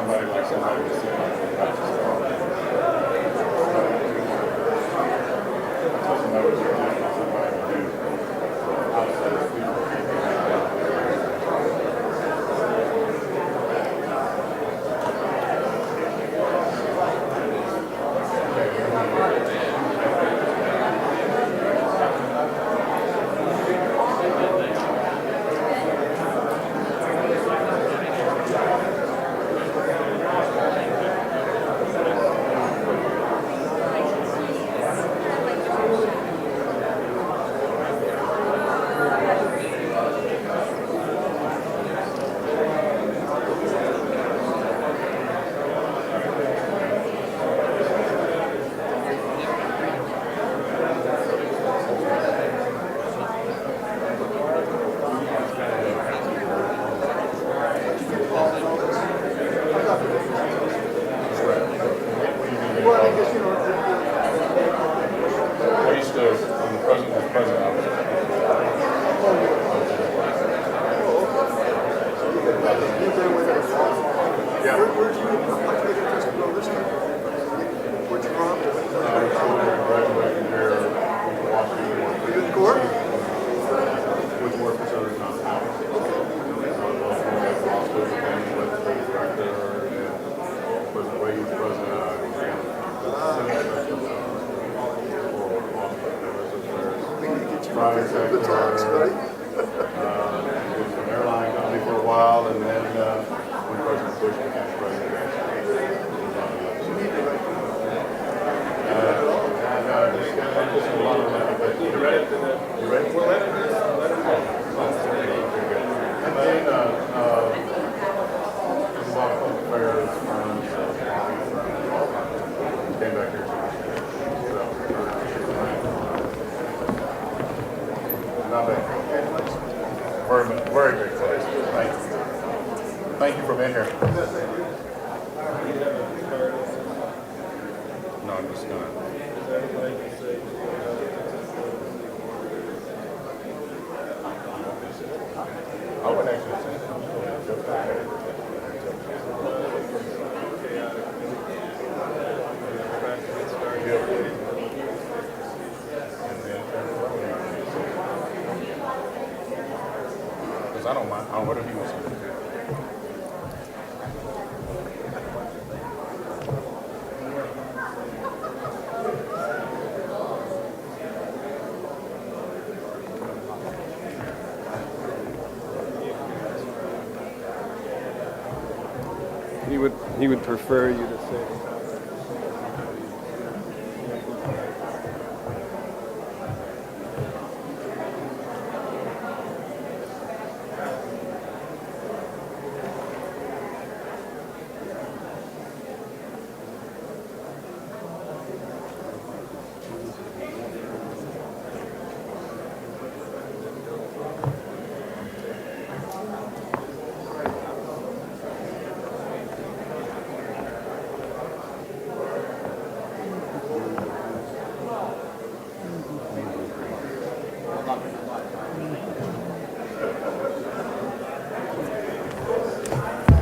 somebody like somebody to sit down and watch the star. Somebody to do outside of people. Very big place. Thank you. Thank you for being here. No, I'm just gonna. I would actually say I don't mind. Whatever you want to do. He would prefer you to say.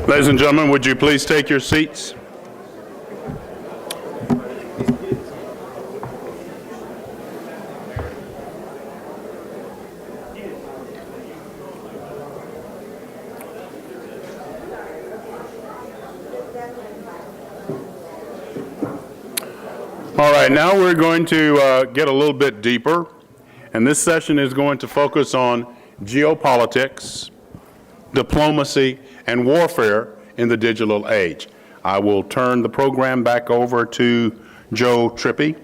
Ladies and gentlemen, would you please take your seats? All right, now we're going to get a little bit deeper, and this session is going to focus on geopolitics, diplomacy, and warfare in the digital age. I will turn the program back over to Joe Trippi.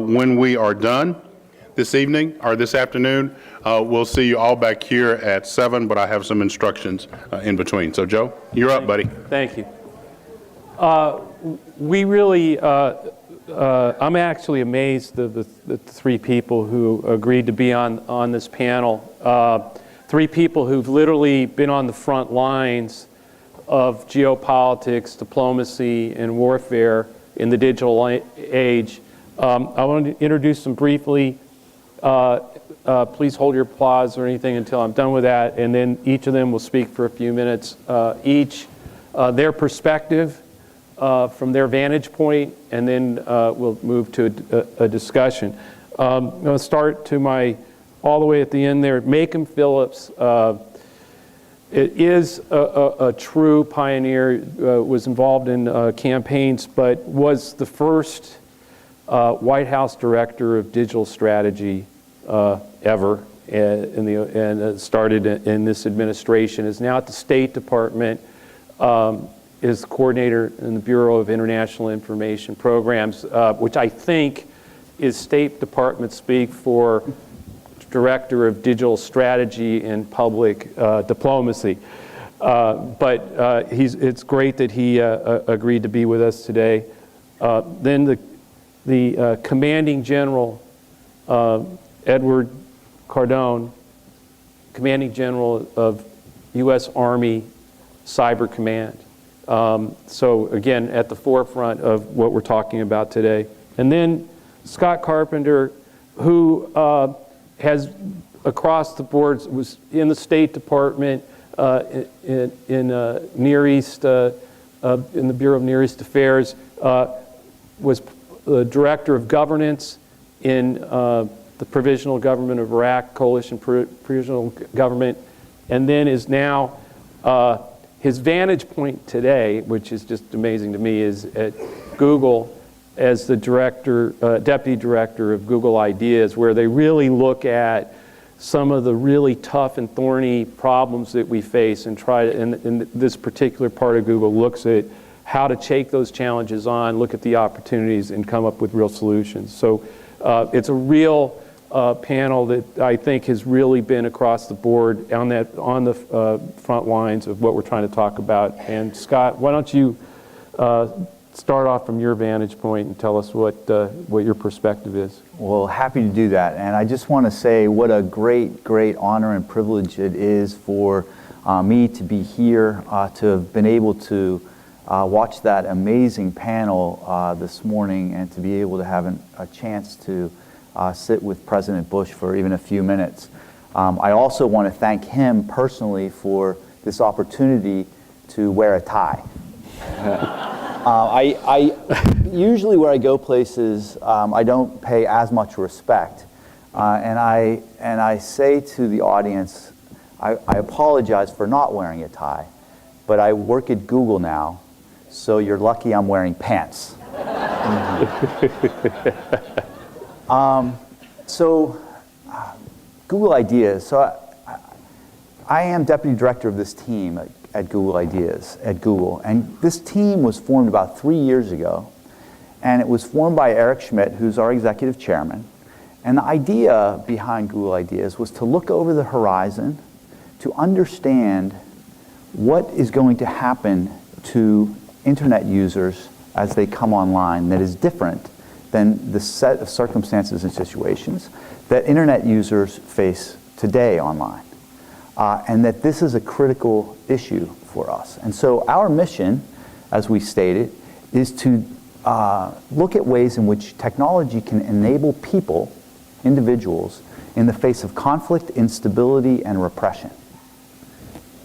When we are done this evening or this afternoon, we'll see you all back here at 7, but I have some instructions in between. So Joe, you're up, buddy. Thank you. We really, I'm actually amazed at the three people who agreed to be on this panel. Three people who've literally been on the front lines of geopolitics, diplomacy, and warfare in the digital age. I want to introduce them briefly. Please hold your applause or anything until I'm done with that, and then each of them will speak for a few minutes each. their perspective from their vantage point, and then we'll move to a discussion. I'm going to start to my, all the way at the end there, Macon Phillips. It is a true pioneer, was involved in campaigns, but was the first White House director of digital strategy ever, and started in this administration, is now at the State Department, is coordinator in the Bureau of International Information Programs, which I think is State Department speak for Director of Digital Strategy and Public Diplomacy. But it's great that he agreed to be with us today. Then the Commanding General, Edward Cardon, Commanding General of U.S. Army Cyber Command. So again, at the forefront of what we're talking about today. And then Scott Carpenter, who has across the board, was in the State Department, in Near East, in the Bureau of Near East Affairs, was the Director of Governance in the Provisional Government of Iraq, Coalition Provisional Government, and then is now, his vantage point today, which is just amazing to me, is at Google as the Deputy Director of Google Ideas, where they really look at some of the really tough and thorny problems that we face and try to, and this particular part of Google looks at how to take those challenges on, look at the opportunities, and come up with real solutions. So it's a real panel that I think has really been across the board on the front lines of what we're trying to talk about. And Scott, why don't you start off from your vantage point and tell us what your perspective is. Well, happy to do that. And I just want to say what a great, great honor and privilege it is for me to be here, to have been able to watch that amazing panel this morning, and to be able to have a chance to sit with President Bush for even a few minutes. I also want to thank him personally for this opportunity to wear a tie. I usually where I go places, I don't pay as much respect, and I say to the audience, I apologize for not wearing a tie, but I work at Google now, so you're lucky I'm wearing pants. Google Ideas. So I am Deputy Director of this team at Google Ideas at Google, and this team was formed about 3 years ago, and it was formed by Eric Schmidt, who's our Executive Chairman, and the idea behind Google Ideas was to look over the horizon to understand what is going to happen to internet users as they come online that is different than the set of circumstances and situations that internet users face today online. And that this is a critical issue for us. And so our mission, as we stated, is to look at ways in which technology can enable people, individuals, in the face of conflict, instability, and repression.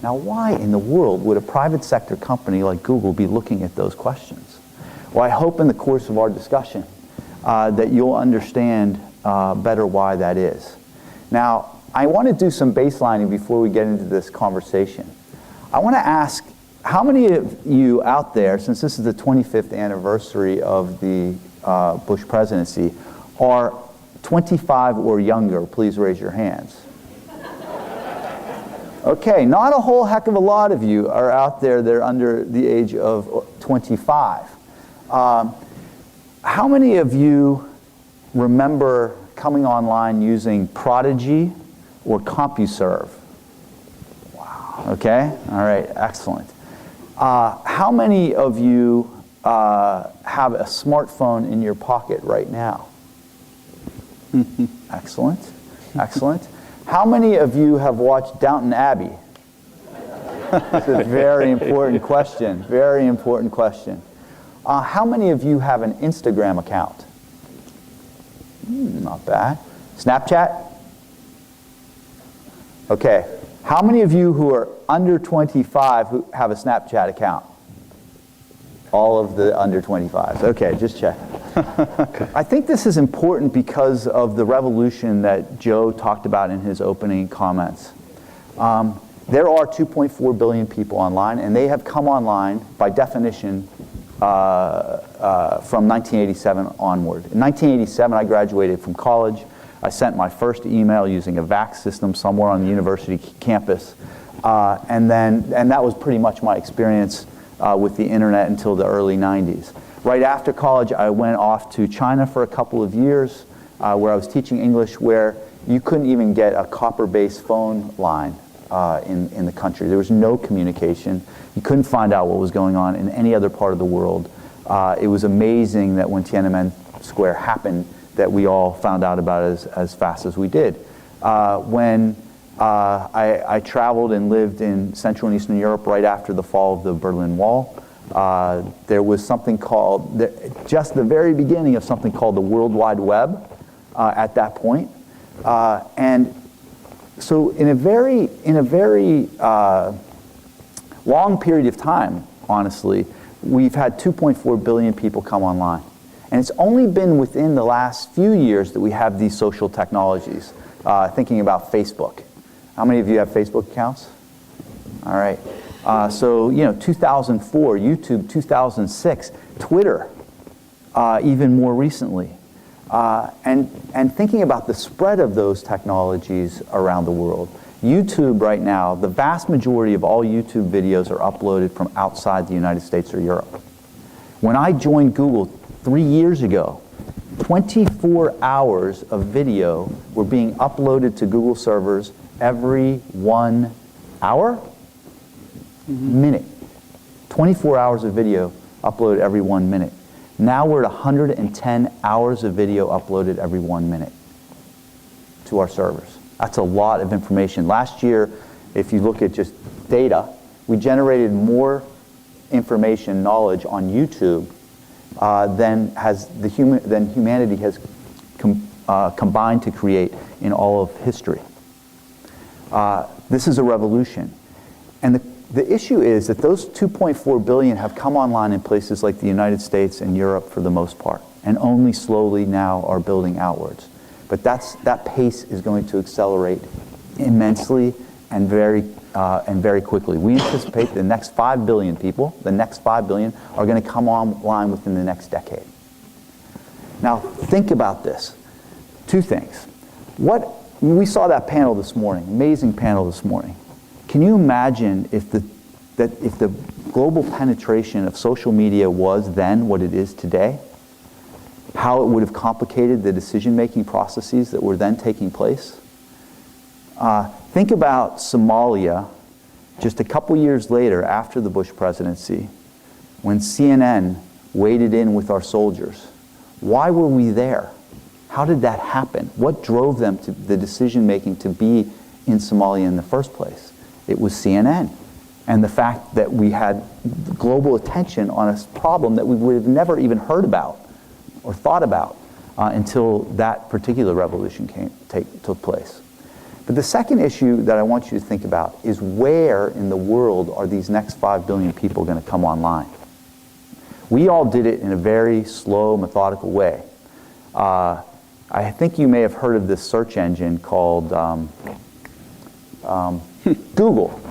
Now, why in the world would a private sector company like Google be looking at those questions? Well, I hope in the course of our discussion that you'll understand better why that is. Now, I want to do some baselining before we get into this conversation. I want to ask, how many of you out there, since this is the 25th anniversary of the Bush presidency, are 25 or younger? Please raise your hands. Okay, not a whole heck of a lot of you are out there that are under the age of 25. How many of you remember coming online using Prodigy or CompuServe? Wow. Okay, all right, excellent. How many of you have a smartphone in your pocket right now? Excellent, excellent. How many of you have watched Downton Abbey? It's a very important question, very important question. How many of you have an Instagram account? Not bad. Snapchat? Okay. How many of you who are under 25 who have a Snapchat account? All of the under 25s. Okay, just check. I think this is important because of the revolution that Joe talked about in his opening comments. There are 2.4 billion people online, and they have come online by definition from 1987 onward. In 1987, I graduated from college. I sent my first email using a VAX system somewhere on the university campus, and that was pretty much my experience with the internet until the early 90s. Right after college, I went off to China for a couple of years, where I was teaching English, where you couldn't even get a copper-based phone line in the country. There was no communication. You couldn't find out what was going on in any other part of the world. It was amazing that when Tiananmen Square happened, that we all found out about it as fast as we did. When I traveled and lived in Central and Eastern Europe right after the fall of the Berlin Wall, there was something called, just the very beginning of something called the World Wide Web at that point. And so in a very long period of time, honestly, we've had 2.4 billion people come online. And it's only been within the last few years that we have these social technologies, thinking about Facebook. How many of you have Facebook accounts? All right. So, 2004, YouTube, 2006, Twitter, even more recently. And thinking about the spread of those technologies around the world. YouTube right now, the vast majority of all YouTube videos are uploaded from outside the United States or Europe. When I joined Google 3 years ago, 24 hours of video were being uploaded to Google servers every 1 hour? Minute. 24 hours of video uploaded every 1 minute. Now we're at 110 hours of video uploaded every 1 minute to our servers. That's a lot of information. Last year, if you look at just data, we generated more information, knowledge on YouTube than humanity has combined to create in all of history. This is a revolution. And the issue is that those 2.4 billion have come online in places like the United States and Europe for the most part, and only slowly now are building outwards. But that pace is going to accelerate immensely and very quickly. We anticipate the next 5 billion people, the next 5 billion, are going to come online within the next decade. Now, think about this. Two things. We saw that panel this morning, amazing panel this morning. Can you imagine if the global penetration of social media was then what it is today? How it would have complicated the decision-making processes that were then taking place? Think about Somalia just a couple years later after the Bush presidency, when CNN waded in with our soldiers. Why were we there? How did that happen? What drove them to the decision-making to be in Somalia in the first place? It was CNN. And the fact that we had global attention on a problem that we would have never even heard about or thought about until that particular revolution took place. But the second issue that I want you to think about is where in the world are these next 5 billion people going to come online? We all did it in a very slow, methodical way. I think you may have heard of this search engine called Google.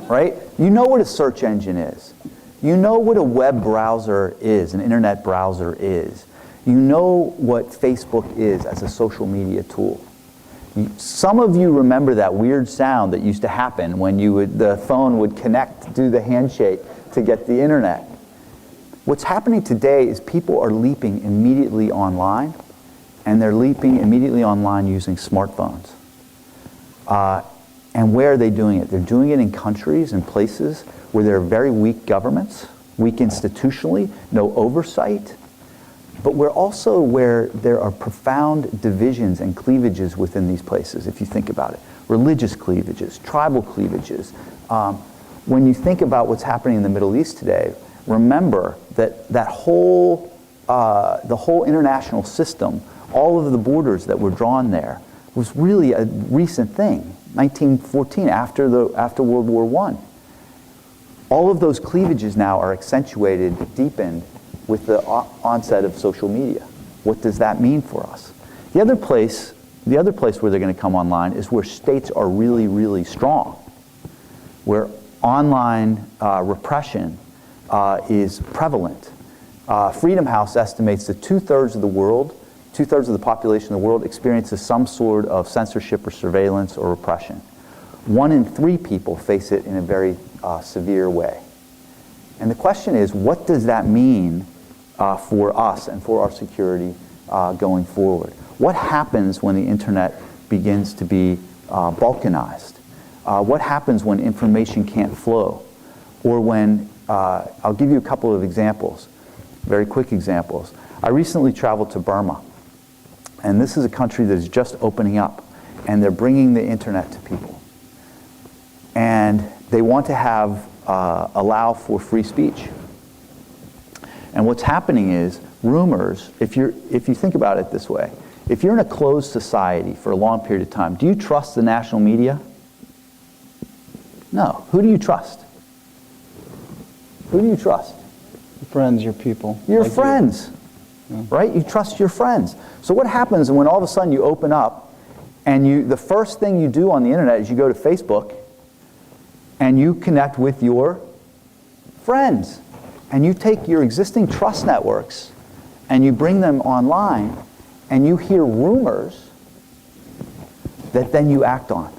Right? You know what a search engine is. You know what a web browser is, an internet browser is. You know what Facebook is as a social media tool. Some of you remember that weird sound that used to happen when the phone would connect, do the handshake to get the internet. What's happening today is people are leaping immediately online, and they're leaping immediately online using smartphones. And where are they doing it? They're doing it in countries and places where there are very weak governments, weak institutionally, no oversight, but we're also where there are profound divisions and cleavages within these places, if you think about it. Religious cleavages, tribal cleavages. When you think about what's happening in the Middle East today, remember that the whole international system, all of the borders that were drawn there, was really a recent thing, 1914, after World War I. All of those cleavages now are accentuated, deepened with the onset of social media. What does that mean for us? The other place where they're going to come online is where states are really, really strong, where online repression is prevalent. Freedom House estimates that two-thirds of the population of the world experiences some sort of censorship or surveillance or repression. 1 in 3 people face it in a very severe way. And the question is, what does that mean for us and for our security going forward? What happens when the internet begins to be balkanized? What happens when information can't flow? Or when, I'll give you a couple of examples, very quick examples. I recently traveled to Burma, and this is a country that is just opening up, and they're bringing the internet to people. And they want to have, allow for free speech. And what's happening is rumors, if you think about it this way, if you're in a closed society for a long period of time, do you trust the national media? No. Who do you trust? Who do you trust? Your friends, your people. Your like friends, right? You trust your friends. So what happens when all of a sudden you open up and the first thing you do on the internet is you go to Facebook and you connect with your friends. And you take your existing trust networks and you bring them online and you hear rumors that then you act on.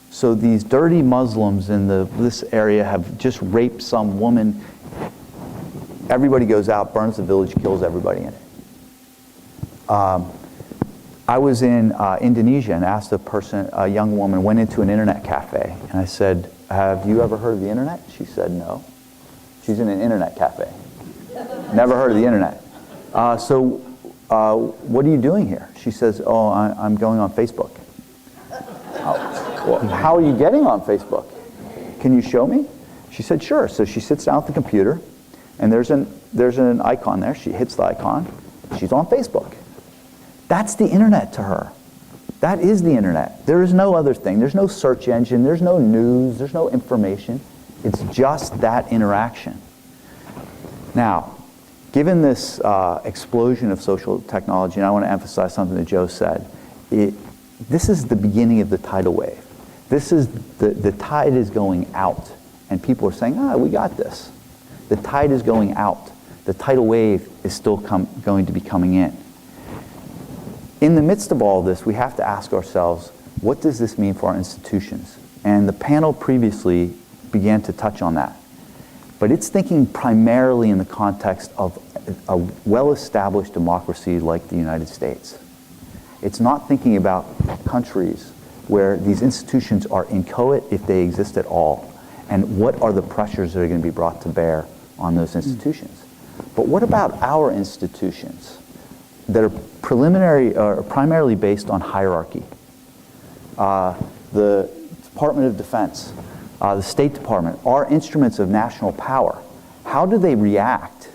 So these dirty Muslims in this area have just raped some woman. Everybody goes out, burns the village, kills everybody in it. I was in Indonesia and asked a young woman, went into an internet cafe, and I said, have you ever heard of the internet? She said no. She's in an internet cafe. Never heard of the internet. So what are you doing here? She says, oh, I'm going on Facebook. Well, how are you getting on Facebook? Can you show me? She said, sure. So she sits down at the computer, and there's an icon there. She hits the icon. She's on Facebook. That's the internet to her. That is the internet. There is no other thing. There's no search engine. There's no news. There's no information. It's just that interaction. Now, given this explosion of social technology, and I want to emphasize something that Joe said, this is the beginning of the tidal wave. This is the tide is going out, and people are saying, we got this. The tide is going out. The tidal wave is still going to be coming in. In the midst of all this, we have to ask ourselves, what does this mean for our institutions? And the panel previously began to touch on that. But it's thinking primarily in the context of a well-established democracy like the United States. It's not thinking about countries where these institutions are inchoate, if they exist at all, and what are the pressures that are going to be brought to bear on those institutions. But what about our institutions that are primarily based on hierarchy? The Department of Defense, the State Department, are instruments of national power. How do they react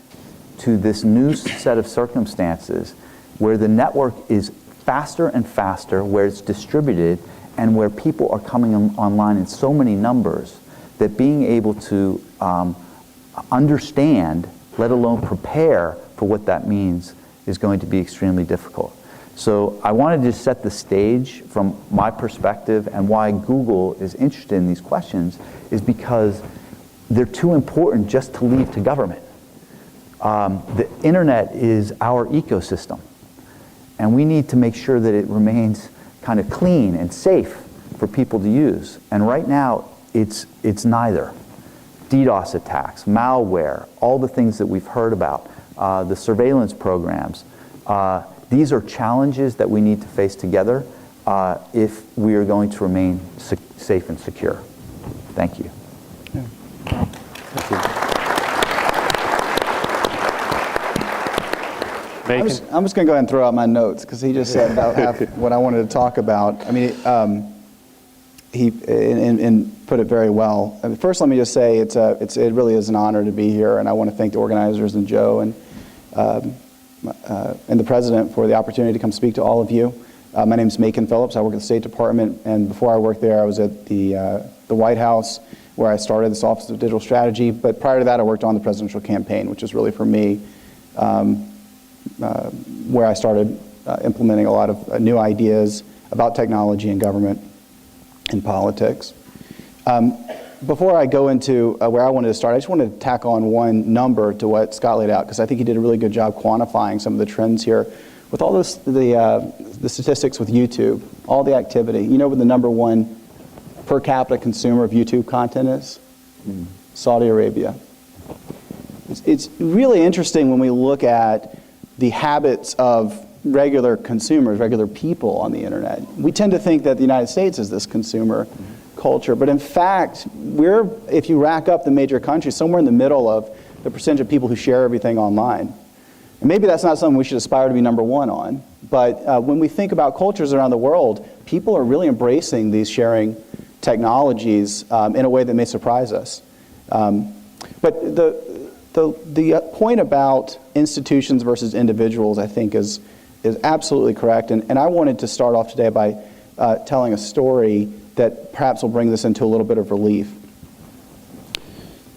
to this new set of circumstances where the network is faster and faster, where it's distributed, and where people are coming online in so many numbers that being able to understand, let alone prepare for what that means, is going to be extremely difficult. So I wanted to set the stage from my perspective, and why Google is interested in these questions is because they're too important just to leave to government. The internet is our ecosystem, and we need to make sure that it remains kind of clean and safe for people to use. And right now, it's neither. DDoS attacks, malware, all the things that we've heard about, the surveillance programs. These are challenges that we need to face together if we are going to remain safe and secure. Thank you. Yeah. Thank you. Macon? I'm just going to go ahead and throw out my notes because he just said about half what I wanted to talk about. I mean, he put it very well. I mean, first, let me just say it really is an honor to be here, and I want to thank the organizers and Joe and the president for the opportunity to come speak to all of you. My name is Macon Phillips. I work at the State Department, and before I worked there, I was at the White House where I started this Office of Digital Strategy. But prior to that, I worked on the presidential campaign, which is really, for me, where I started implementing a lot of new ideas about technology and government and politics. Before I go into where I wanted to start, I just wanted to tack on one number to what Scott laid out, because I think he did a really good job quantifying some of the trends here. With all this, the statistics with YouTube, all the activity, you know what the #1 per capita consumer of YouTube content is? Saudi Arabia. It's really interesting when we look at the habits of regular consumers, regular people on the internet. We tend to think that the United States is this consumer culture, but in fact, if you rack up the major countries, somewhere in the middle of the percentage of people who share everything online. And maybe that's not something we should aspire to be #1 on, but when we think about cultures around the world, people are really embracing these sharing technologies in a way that may surprise us. But the point about institutions versus individuals, I think, is absolutely correct. And I wanted to start off today by telling a story that perhaps will bring this into a little bit of relief.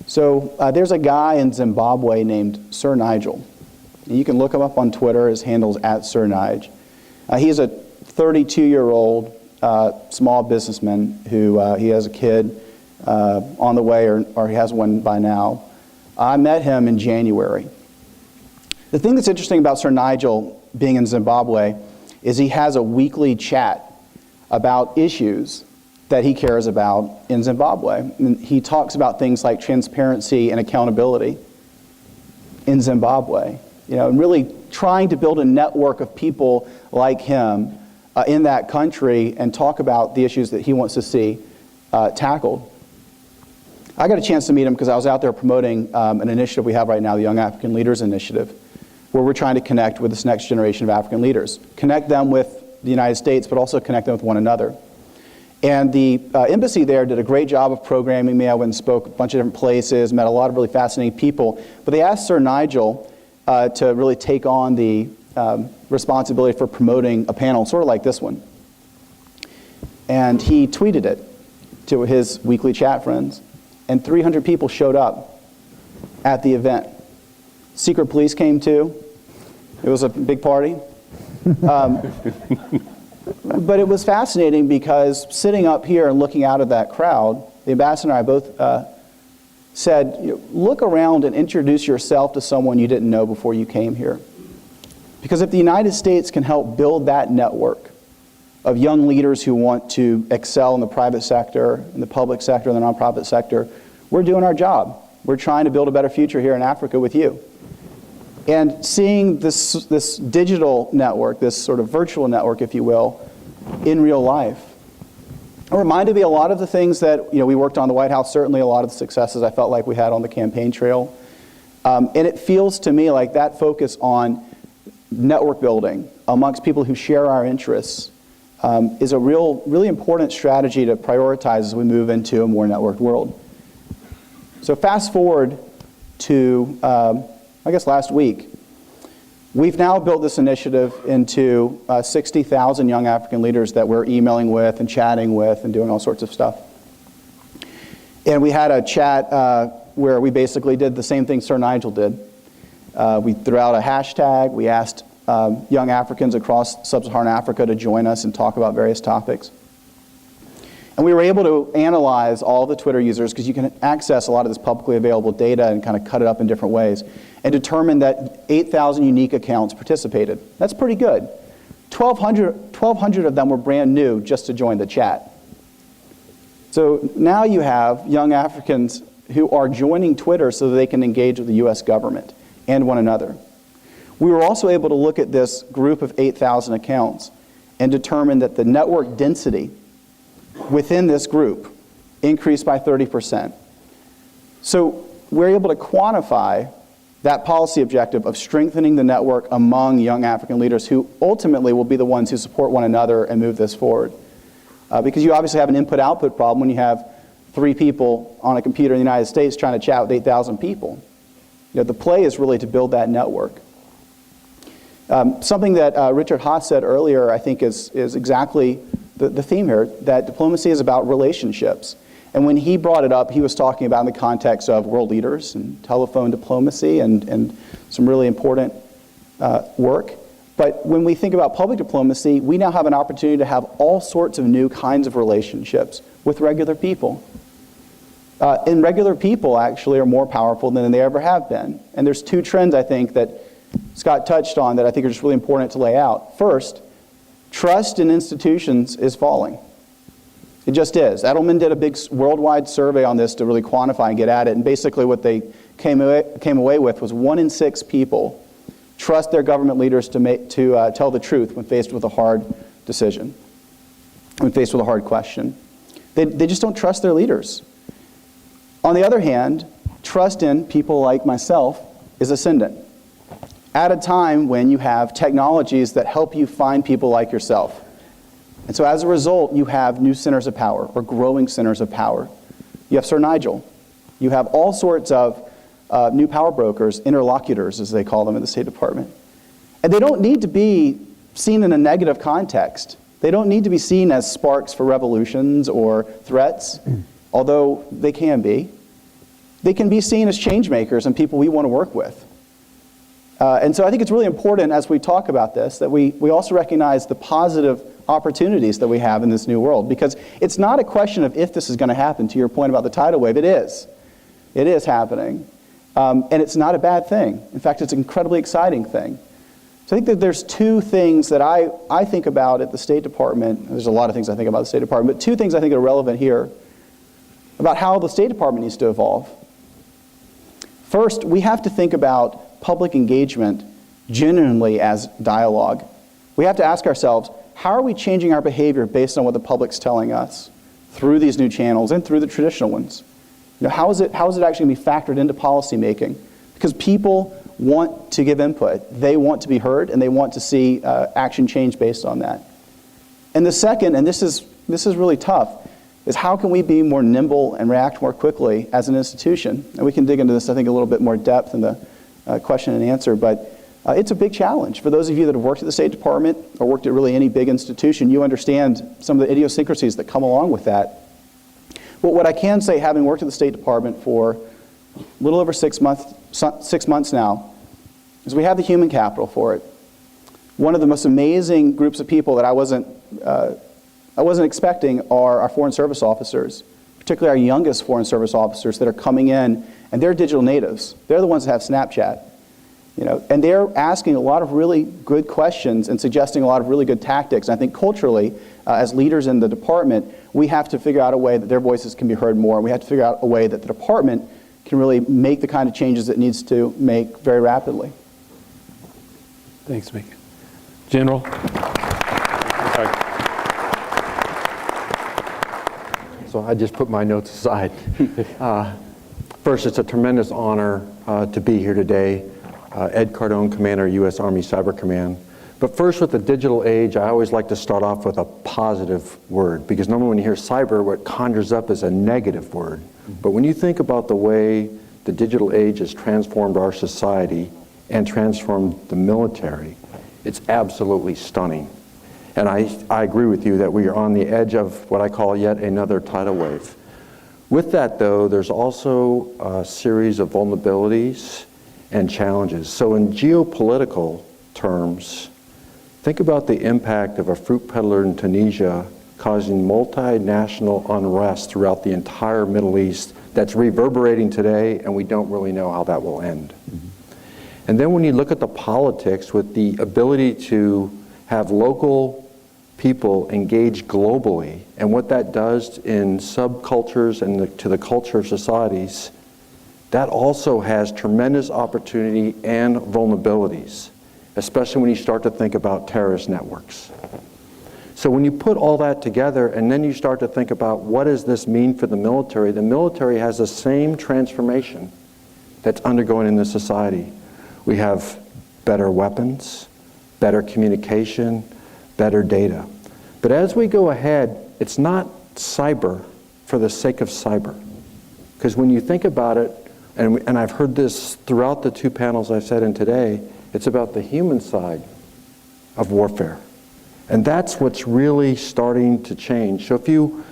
So there's a guy in Zimbabwe named Sir Nigel. You can look him up on Twitter. His handle's @SirNige. He's a 32-year-old small businessman who he has a kid on the way, or he has one by now. I met him in January. The thing that's interesting about Sir Nigel being in Zimbabwe is he has a weekly chat about issues that he cares about in Zimbabwe. And he talks about things like transparency and accountability in Zimbabwe, and really trying to build a network of people like him in that country and talk about the issues that he wants to see tackled. I got a chance to meet him because I was out there promoting an initiative we have right now, the Young African Leaders Initiative, where we're trying to connect with this next generation of African leaders. Connect them with the United States, but also connect them with one another. And the embassy there did a great job of programming me. I went and spoke a bunch of different places, met a lot of really fascinating people. But they asked Sir Nigel to really take on the responsibility for promoting a panel, sort of like this one. And he tweeted it to his weekly chat friends. And 300 people showed up at the event. Secret police came too. It was a big party. But it was fascinating because sitting up here and looking out at that crowd, the ambassador and I both said, look around and introduce yourself to someone you didn't know before you came here. Because if the United States can help build that network of young leaders who want to excel in the private sector, in the public sector, in the nonprofit sector, we're doing our job. We're trying to build a better future here in Africa with you. And seeing this digital network, this sort of virtual network, if you will, in real life, it reminded me a lot of the things that we worked on in the White House, certainly a lot of the successes I felt like we had on the campaign trail. And it feels to me like that focus on network building amongst people who share our interests is a really important strategy to prioritize as we move into a more networked world. So fast forward to, I guess last week, we've now built this initiative into 60,000 young African leaders that we're emailing with and chatting with and doing all sorts of stuff. And we had a chat where we basically did the same thing Sir Nigel did. We threw out a hashtag. We asked young Africans across sub-Saharan Africa to join us and talk about various topics. And we were able to analyze all the Twitter users, because you can access a lot of this publicly available data and kind of cut it up in different ways, and determine that 8,000 unique accounts participated. That's pretty good. 1,200 of them were brand new just to join the chat. So now you have young Africans who are joining Twitter so that they can engage with the US government and one another. We were also able to look at this group of 8,000 accounts and determine that the network density within this group increased by 30%. So we're able to quantify that policy objective of strengthening the network among young African leaders who ultimately will be the ones who support one another and move this forward. Because you obviously have an input-output problem when you have 3 people on a computer in the United States trying to chat with 8,000 people. The play is really to build that network. Something that Richard Haas said earlier, I think, is exactly the theme here, that diplomacy is about relationships. And when he brought it up, he was talking about in the context of world leaders and telephone diplomacy and some really important work. But when we think about public diplomacy, we now have an opportunity to have all sorts of new kinds of relationships with regular people. And regular people actually are more powerful than they ever have been. And there's two trends, I think, that Scott touched on that I think are just really important to lay out. First, trust in institutions is falling. It just is. Edelman did a big worldwide survey on this to really quantify and get at it. And basically what they came away with was 1 in 6 people trust their government leaders to tell the truth when faced with a hard decision, when faced with a hard question. They just don't trust their leaders. On the other hand, trust in people like myself is ascendant. At a time when you have technologies that help you find people like yourself. And so as a result, you have new centers of power, or growing centers of power. You have Sir Nigel. You have all sorts of new power brokers, interlocutors, as they call them in the State Department. And they don't need to be seen in a negative context. They don't need to be seen as sparks for revolutions or threats, although they can be. They can be seen as change makers and people we want to work with. And so I think it's really important as we talk about this that we also recognize the positive opportunities that we have in this new world, because it's not a question of if this is going to happen, to your point about the tidal wave. It is. It is happening. And it's not a bad thing. In fact, it's an incredibly exciting thing. So I think that there's two things that I think about at the State Department. There's a lot of things I think about the State Department, but two things I think are relevant here about how the State Department needs to evolve. First, we have to think about public engagement genuinely as dialogue. We have to ask ourselves, how are we changing our behavior based on what the public's telling us through these new channels and through the traditional ones? You know, how is it actually going to be factored into policy making? Because people want to give input. They want to be heard, and they want to see action change based on that. And the second, and this is really tough, is how can we be more nimble and react more quickly as an institution? And we can dig into this, I think, a little bit more depth in the question and answer, but it's a big challenge. For those of you that have worked at the State Department or worked at really any big institution, you understand some of the idiosyncrasies that come along with that. But what I can say, having worked at the State Department for a little over 6 months now, is we have the human capital for it. One of the most amazing groups of people that I wasn't expecting are our Foreign Service officers, particularly our youngest Foreign Service officers that are coming in, and they're digital natives. They're the ones that have Snapchat. You know, and they're asking a lot of really good questions and suggesting a lot of really good tactics. And I think culturally, as leaders in the department, we have to figure out a way that their voices can be heard more. We have to figure out a way that the department can really make the kind of changes it needs to make very rapidly. Thanks, Macon. General? So I just put my notes aside. First, it's a tremendous honor to be here today. Ed Cardon, Commander, U.S. Army Cyber Command. But first, with the digital age, I always like to start off with a positive word, because normally when you hear cyber, what conjures up is a negative word. But when you think about the way the digital age has transformed our society and transformed the military, it's absolutely stunning. And I agree with you that we are on the edge of what I call yet another tidal wave. With that, though, there's also a series of vulnerabilities and challenges. So in geopolitical terms, think about the impact of a fruit peddler in Tunisia causing multinational unrest throughout the entire Middle East that's reverberating today, and we don't really know how that will end. And then when you look at the politics with the ability to have local people engage globally, and what that does in subcultures and to the culture of societies, that also has tremendous opportunity and vulnerabilities, especially when you start to think about terrorist networks. So when you put all that together and then you start to think about what does this mean for the military has the same transformation that's undergoing in this society. We have better weapons, better communication, better data. But as we go ahead, it's not cyber for the sake of cyber. Because when you think about it, and I've heard this throughout the two panels I've sat in today, it's about the human side of warfare. And that's what's really starting to change. So if you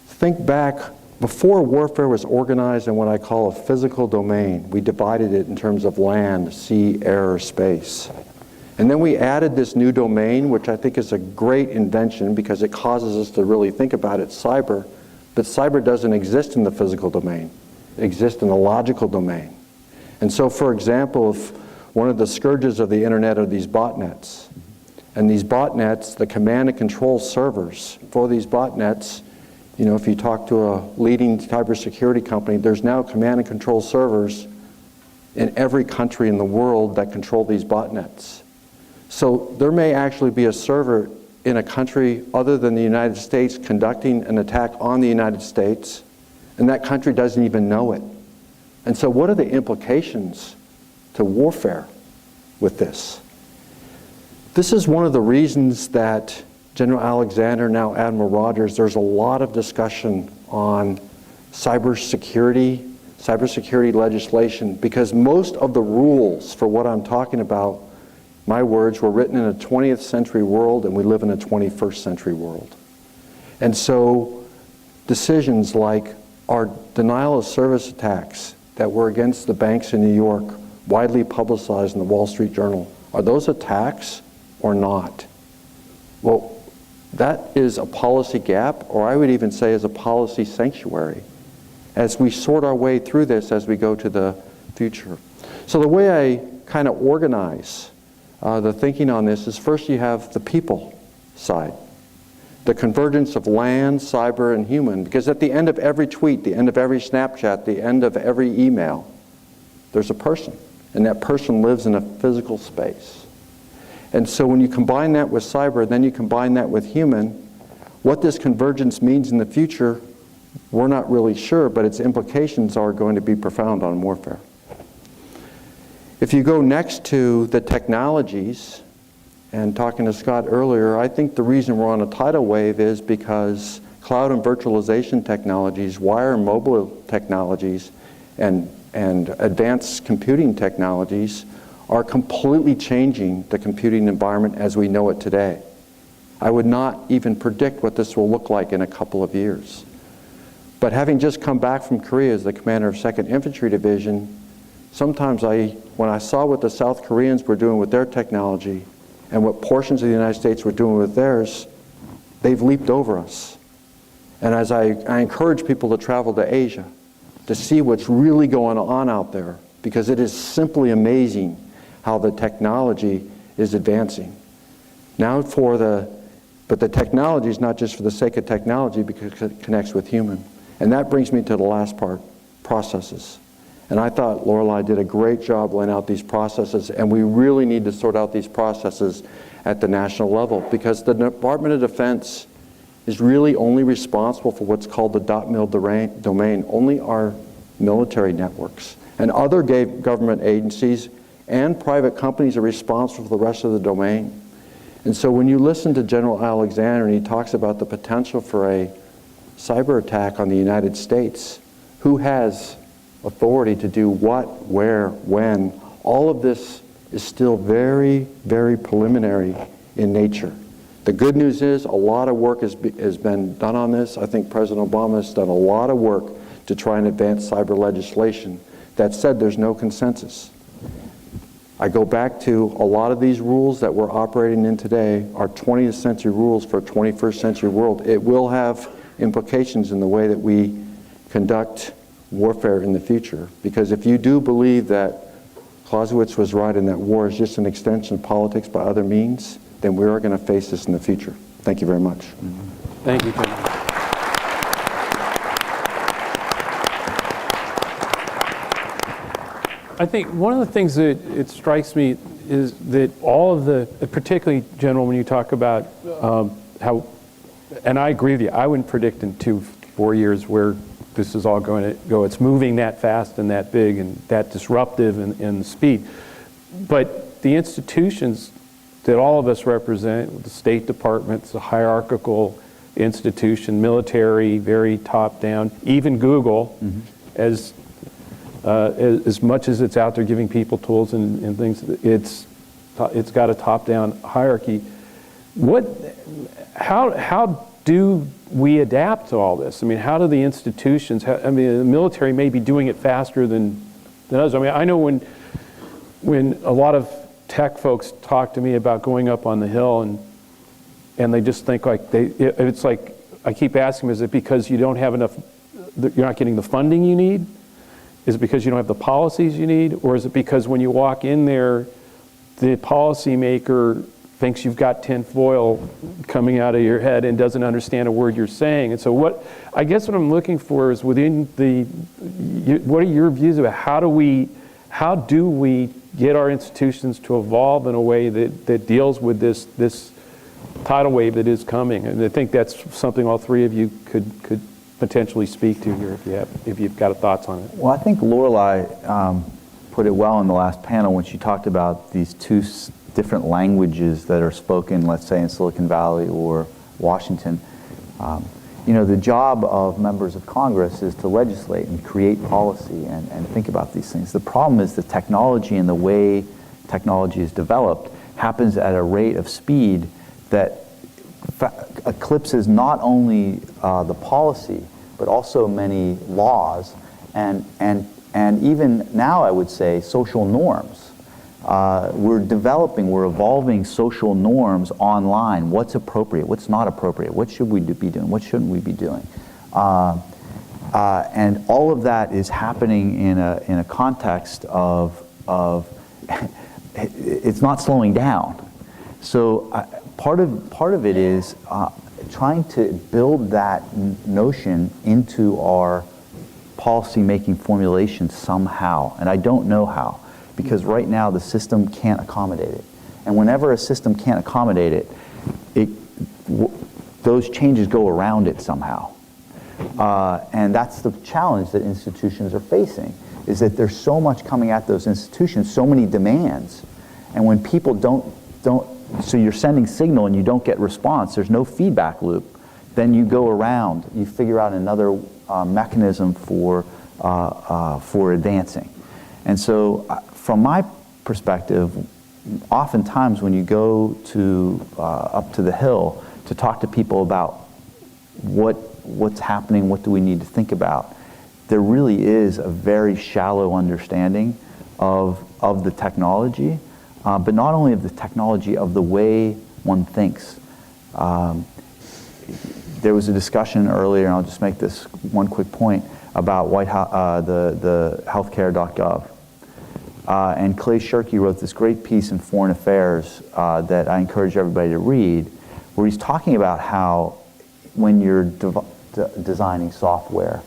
think back before warfare was organized in what I call a physical domain, we divided it in terms of land, sea, air, space. And then we added this new domain, which I think is a great invention because it causes us to really think about it, cyber. But cyber doesn't exist in the physical domain. It exists in the logical domain. And so, for example, if one of the scourges of the internet are these botnets. And these botnets, the command and control servers for these botnets, you know, if you talk to a leading cybersecurity company, there's now command and control servers in every country in the world that control these botnets. So there may actually be a server in a country other than the United States conducting an attack on the United States, and that country doesn't even know it. And so what are the implications to warfare with this? This is one of the reasons that General Alexander, now Admiral Rogers, there's a lot of discussion on cybersecurity legislation, because most of the rules for what I'm talking about, my words, were written in a 20th century world, and we live in a 21st century world. And so decisions like our denial of service attacks that were against the banks in New York, widely publicized in the Wall Street Journal, are those attacks or not? Well, that is a policy gap, or I would even say is a policy sanctuary, as we sort our way through this as we go to the future. So the way I kind of organize the thinking on this is, first you have the people side, the convergence of land, cyber, and human, because at the end of every tweet, the end of every Snapchat, the end of every email, there's a person, and that person lives in a physical space. And so when you combine that with cyber, then you combine that with human, what this convergence means in the future, we're not really sure, but its implications are going to be profound on warfare. If you go next to the technologies, and talking to Scott earlier, I think the reason we're on a tidal wave is because cloud and virtualization technologies, wire and mobile technologies, and advanced computing technologies are completely changing the computing environment as we know it today. I would not even predict what this will look like in a couple of years. But having just come back from Korea as the commander of 2nd Infantry Division, sometimes when I saw what the South Koreans were doing with their technology and what portions of the United States were doing with theirs, they've leaped over us. And as I encourage people to travel to Asia, to see what's really going on out there, because it is simply amazing how the technology is advancing. Now but the technology is not just for the sake of technology, because it connects with human. And that brings me to the last part, processes. And I thought Lorelei did a great job laying out these processes, and we really need to sort out these processes at the national level, because the Department of Defense is really only responsible for what's called the .mil domain, only our military networks. And other government agencies and private companies are responsible for the rest of the domain. And so when you listen to General Alexander and he talks about the potential for a cyber attack on the United States, who has authority to do what, where, when, all of this is still very, very preliminary in nature. The good news is a lot of work has been done on this. I think President Obama has done a lot of work to try and advance cyber legislation. That said, there's no consensus. I go back to a lot of these rules that we're operating in today are 20th century rules for a 21st century world. It will have implications in the way that we conduct warfare in the future. Because if you do believe that Clausewitz was right and that war is just an extension of politics by other means, then we are going to face this in the future. Thank you very much. Thank you, Tim. I think one of the things that it strikes me is that all of the, particularly, General, when you talk about how, and I agree with you, I wouldn't predict in 2-4 years where this is all going to go. It's moving that fast and that big and that disruptive in speed. But the institutions that all of us represent, the State Department's a hierarchical institution, military, very top-down, even Google, as much as it's out there giving people tools and things, it's got a top-down hierarchy. How do we adapt to all this? I mean, how do the institutions, I mean, the military may be doing it faster than us. I mean, I know when a lot of tech folks talk to me about going up on the Hill and they just think like it's like, I keep asking them, is it because you don't have enough, you're not getting the funding you need? Is it because you don't have the policies you need? Or is it because when you walk in there, the policymaker thinks you've got tinfoil coming out of your head and doesn't understand a word you're saying? And so I guess what I'm looking for is what are your views about how do we get our institutions to evolve in a way that deals with this tidal wave that is coming? And I think that's something all three of you could potentially speak to here if you've got thoughts on it. Well, I think Lorelei put it well in the last panel when she talked about these two different languages that are spoken, let's say, in Silicon Valley or Washington. The job of members of Congress is to legislate and create policy and think about these things. The problem is the technology and the way technology is developed happens at a rate of speed that eclipses not only the policy, but also many laws and even now, I would say, social norms. We're evolving social norms online. What's appropriate? What's not appropriate? What should we be doing? What shouldn't we be doing? And all of that is happening in a context of it's not slowing down. So part of it is trying to build that notion into our policy-making formulation somehow, and I don't know how, because right now the system can't accommodate it. And whenever a system can't accommodate it, those changes go around it somehow. And that's the challenge that institutions are facing, is that there's so much coming at those institutions, so many demands, and when people don't, so you're sending signal and you don't get response, there's no feedback loop, then you go around, you figure out another mechanism for advancing. And so from my perspective, oftentimes when you go up to the Hill to talk to people about what's happening, what do we need to think about, there really is a very shallow understanding of the technology, but not only of the technology, of the way one thinks. There was a discussion earlier, and I'll just make this one quick point, about the healthcare.gov. And Clay Shirky wrote this great piece in Foreign Affairs that I encourage everybody to read, where he's talking about how when you're designing software,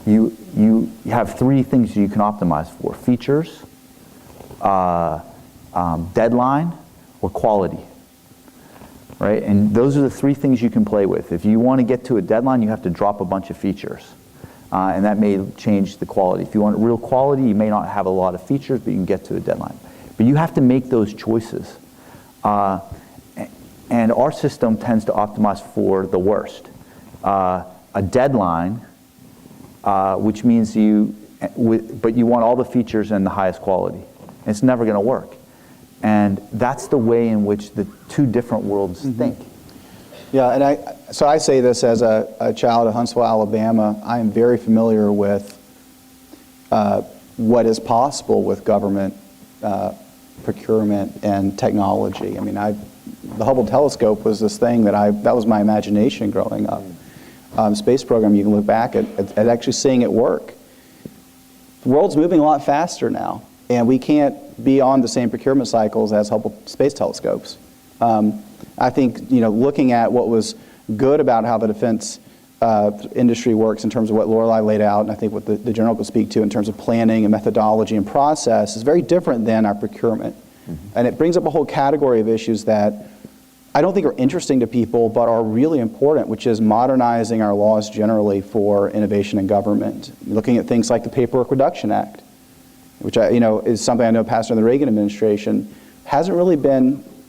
you have three things you can optimize for: features, deadline, or quality. Right? And those are the three things you can play with. If you want to get to a deadline, you have to drop a bunch of features. And that may change the quality. If you want real quality, you may not have a lot of features, but you can get to a deadline. But you have to make those choices. And our system tends to optimize for the worst. A deadline, which means but you want all the features and the highest quality. It's never going to work. And that's the way in which the two different worlds think. Yeah, and so I say this as a child of Huntsville, Alabama. I am very familiar with what is possible with government procurement and technology. I mean, the Hubble telescope was this thing that was my imagination growing up. Space program, you can look back at actually seeing it work. The world's moving a lot faster now, and we can't be on the same procurement cycles as Hubble space telescopes. I think, looking at what was good about how the defense industry works in terms of what Lorelei laid out, and I think what the general could speak to in terms of planning and methodology and process, is very different than our procurement. And it brings up a whole category of issues that I don't think are interesting to people, but are really important, which is modernizing our laws generally for innovation in government. Looking at things like the Paperwork Reduction Act, which is something I know passed under the Reagan administration,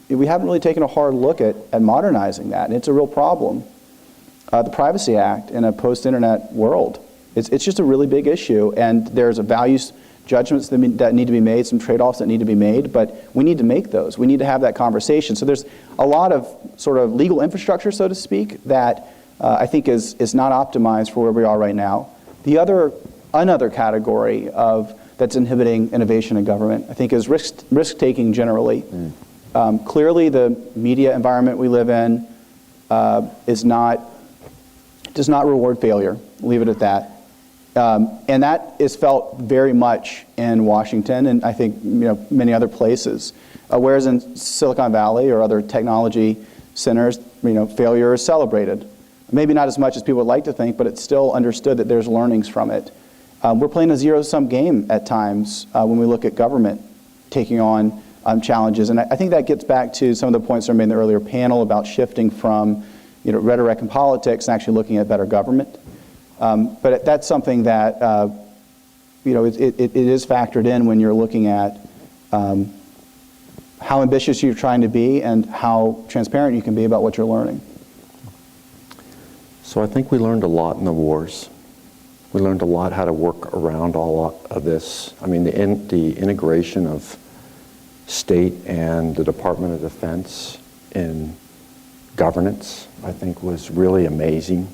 we haven't really taken a hard look at modernizing that, and it's a real problem. The Privacy Act in a post-internet world, it's just a really big issue, and there's values judgments that need to be made, some trade-offs that need to be made, but we need to make those. We need to have that conversation. So there's a lot of sort of legal infrastructure, so to speak, that I think is not optimized for where we are right now. Another category that's inhibiting innovation in government, I think, is risk-taking generally. Clearly, the media environment we live in does not reward failure. Leave it at that. And that is felt very much in Washington, and I think many other places. Whereas in Silicon Valley or other technology centers, failure is celebrated. Maybe not as much as people would like to think, but it's still understood that there's learnings from it. We're playing a zero-sum game at times when we look at government taking on challenges, and I think that gets back to some of the points that were made in the earlier panel about shifting from rhetoric and politics and actually looking at better government. But that's something that it is factored in when you're looking at how ambitious you're trying to be and how transparent you can be about what you're learning. So I think we learned a lot in the wars. We learned a lot how to work around all of this. I mean, the integration of state and the Department of Defense in governance, I think, was really amazing.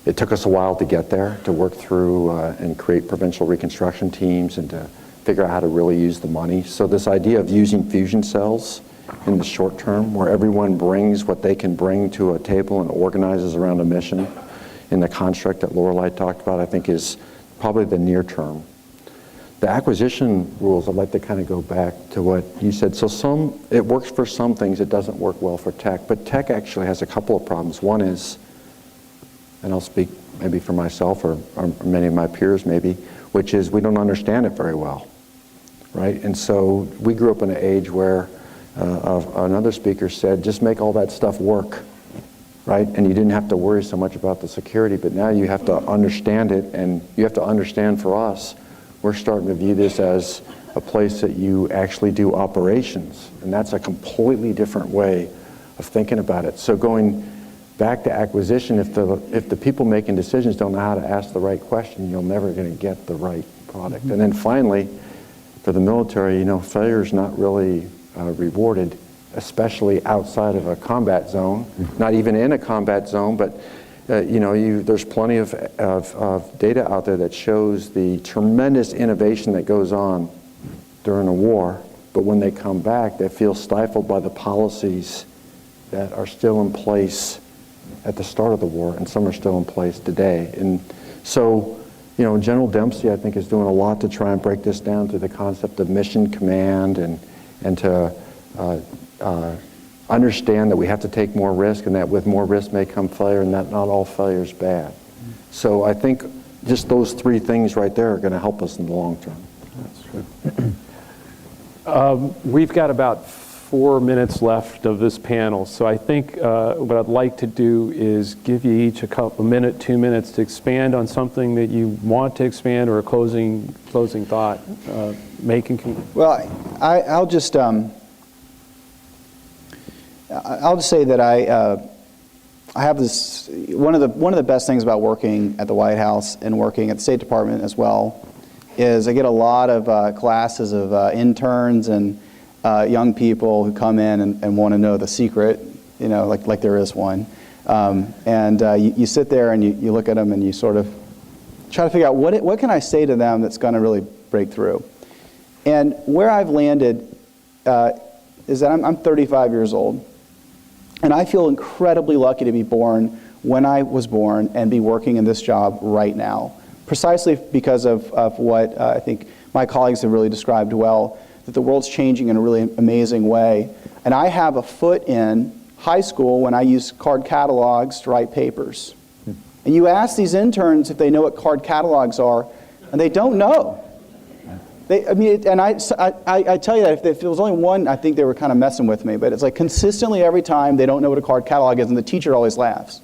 It took us a while to get there, to work through and create provincial reconstruction teams and to figure out how to really use the money. So this idea of using fusion cells in the short term, where everyone brings what they can bring to a table and organizes around a mission in the construct that Lorelei talked about, I think is probably the near term. The acquisition rules, I'd like to kind of go back to what you said. So it works for some things, it doesn't work well for tech, but tech actually has a couple of problems. One is, and I'll speak maybe for myself or many of my peers maybe, which is we don't understand it very well, right? And so we grew up in an age where another speaker said, just make all that stuff work, right? And you didn't have to worry so much about the security, but now you have to understand it, and you have to understand for us, we're starting to view this as a place that you actually do operations, and that's a completely different way of thinking about it. So going back to acquisition, if the people making decisions don't know how to ask the right question, you're never going to get the right product. And then finally, for the military, failure is not really rewarded, especially outside of a combat zone, not even in a combat zone, but there's plenty of data out there that shows the tremendous innovation that goes on during a war, but when they come back, they feel stifled by the policies that are still in place at the start of the war, and some are still in place today. And so, General Dempsey, I think, is doing a lot to try and break this down to the concept of mission command and to understand that we have to take more risk, and that with more risk may come failure, and that not all failure is bad. So I think just those three things right there are going to help us in the long term. That's true. We've got about 4 minutes left of this panel, so I think what I'd like to do is give you each a 2 minutes to expand on something that you want to expand, or a closing thought. Macon, Well, I'll just say that I have this, one of the best things about working at the White House and working at the State Department as well is I get a lot of classes of interns and young people who come in and want to know the secret, like there is one. You sit there and you look at them and you sort of try to figure out what can I say to them that's going to really break through. And where I've landed is that I'm 35 years old. And I feel incredibly lucky to be born when I was born and be working in this job right now, precisely because of what I think my colleagues have really described well, that the world's changing in a really amazing way. And I have a foot in high school when I used card catalogs to write papers. And you ask these interns if they know what card catalogs are, and they don't know. I tell you that if there was only one, I think they were kind of messing with me. But it's like consistently every time they don't know what a card catalog is, and the teacher always laughs.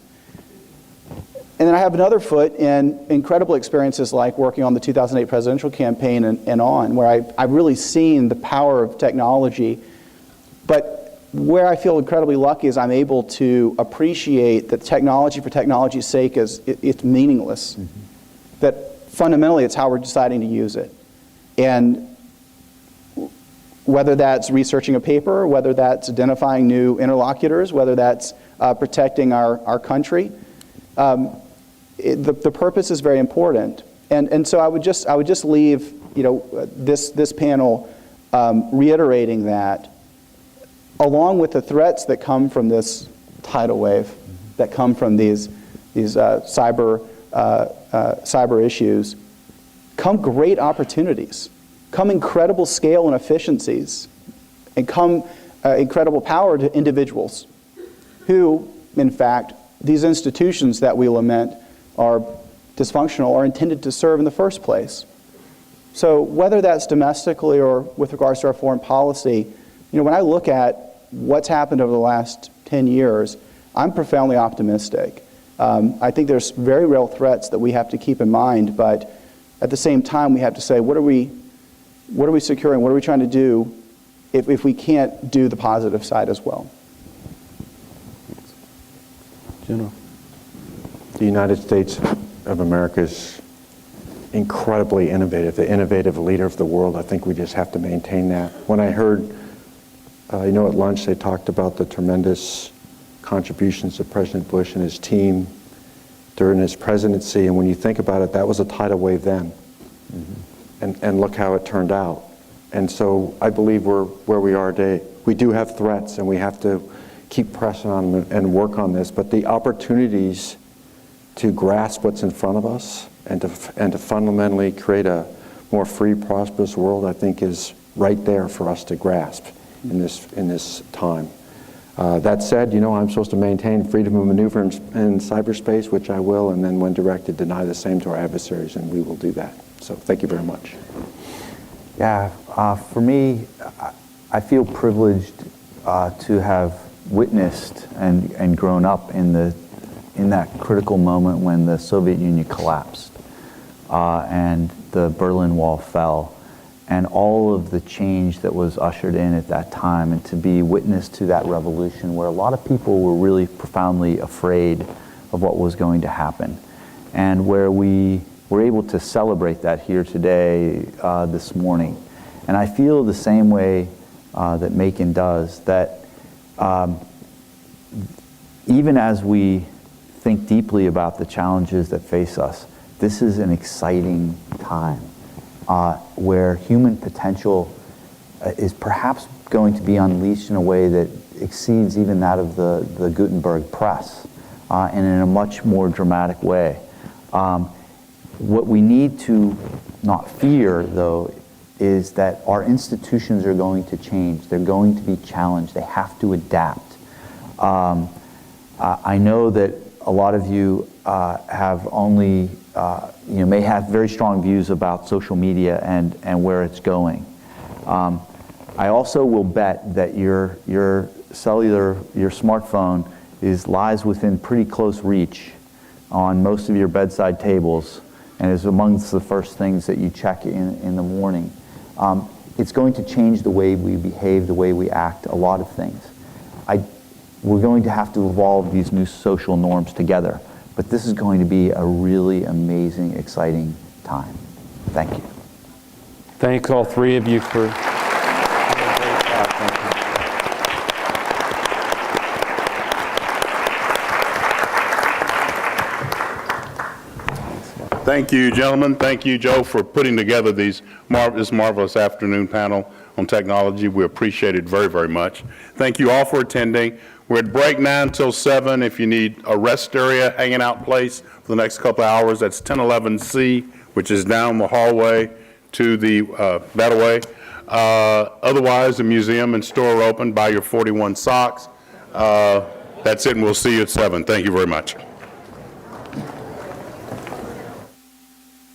And then I have another foot in incredible experiences like working on the 2008 presidential campaign and on, where I've really seen the power of technology. But where I feel incredibly lucky is I'm able to appreciate that technology for technology's sake it's meaningless. Mm-hmm. That fundamentally it's how we're deciding to use it. And whether that's researching a paper, whether that's identifying new interlocutors, whether that's protecting our country. The purpose is very important. And so I would just leave this panel reiterating that, along with the threats that come from this tidal wave, that come from these cyber issues, come great opportunities, come incredible scale and efficiencies, and come incredible power to individuals who, in fact, these institutions that we lament are dysfunctional are intended to serve in the first place. So whether that's domestically or with regards to our foreign policy, when I look at what's happened over the last 10 years, I'm profoundly optimistic. I think there's very real threats that we have to keep in mind, but at the same time, we have to say, what are we securing? What are we trying to do if we can't do the positive side as well? Jenna. The United States of America is incredibly innovative, the innovative leader of the world. I think we just have to maintain that. When I heard, at lunch they talked about the tremendous contributions of President Bush and his team during his presidency, and when you think about it, that was a tidal wave then. And look how it turned out. And so I believe we're where we are today. We do have threats, and we have to keep pressing on them and work on this, but the opportunities to grasp what's in front of us and to fundamentally create a more free, prosperous world, I think is right there for us to grasp in this time. That said, I'm supposed to maintain freedom of maneuver in cyberspace, which I will, and then when directed, deny the same to our adversaries, and we will do that. So thank you very much. Yeah, for me, I feel privileged to have witnessed and grown up in that critical moment when the Soviet Union collapsed and the Berlin Wall fell, and all of the change that was ushered in at that time, and to be witness to that revolution where a lot of people were really profoundly afraid of what was going to happen, and where we were able to celebrate that here today, this morning. And I feel the same way that Macon does, that even as we think deeply about the challenges that face us, this is an exciting time where human potential is perhaps going to be unleashed in a way that exceeds even that of the Gutenberg press, and in a much more dramatic way. What we need to not fear, though, is that our institutions are going to change. They're going to be challenged. They have to adapt. I know that a lot of you have only, may have very strong views about social media and where it's going. I also will bet that your cellular, your smartphone lies within pretty close reach on most of your bedside tables, and is amongst the first things that you check in the morning. It's going to change the way we behave, the way we act, a lot of things. We're going to have to evolve these new social norms together, but this is going to be a really amazing, exciting time. Thank you. Thanks all three of you for... Thank you, gentlemen. Thank you, Joe, for putting together this marvelous afternoon panel on technology. We appreciate it very, very much. Thank you all for attending. We're at break 9 till 7. If you need a rest area, hanging out place for the next couple of hours, that's 1011C, which is down the hallway to the that way. Otherwise, the museum and store are open. Buy your 41 socks. That's it, and we'll see you at 7. Thank you very much.